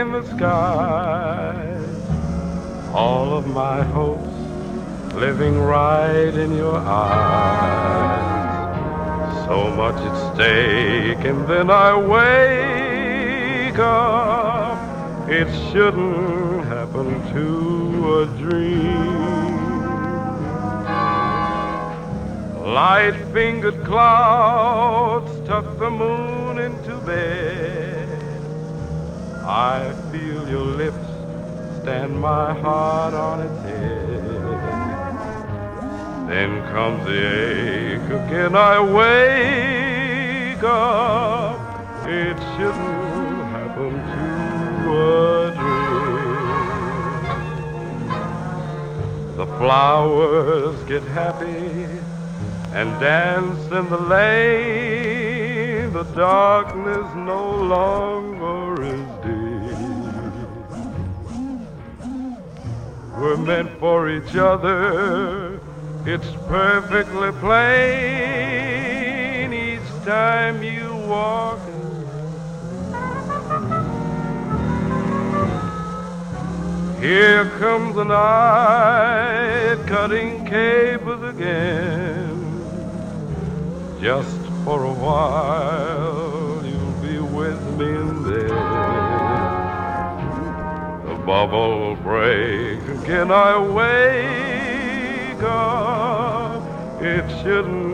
in the sky. All of my hopes living right in your eyes. So much at stake, and then I wake up. It shouldn't happen to a dream. Light-fingered clouds tuck the moon into bed. I feel your lips stand my heart on its head. Then comes the ache again, I wake up. It shouldn't happen to a dream. The flowers get happy and dance in the lane. The darkness no longer is deep. We're meant for each other, it's perfectly plain. Each time you walk, here comes the night, cutting capers again. Just for a while, you'll be with me in there. The bubble break again, I wake up. It shouldn't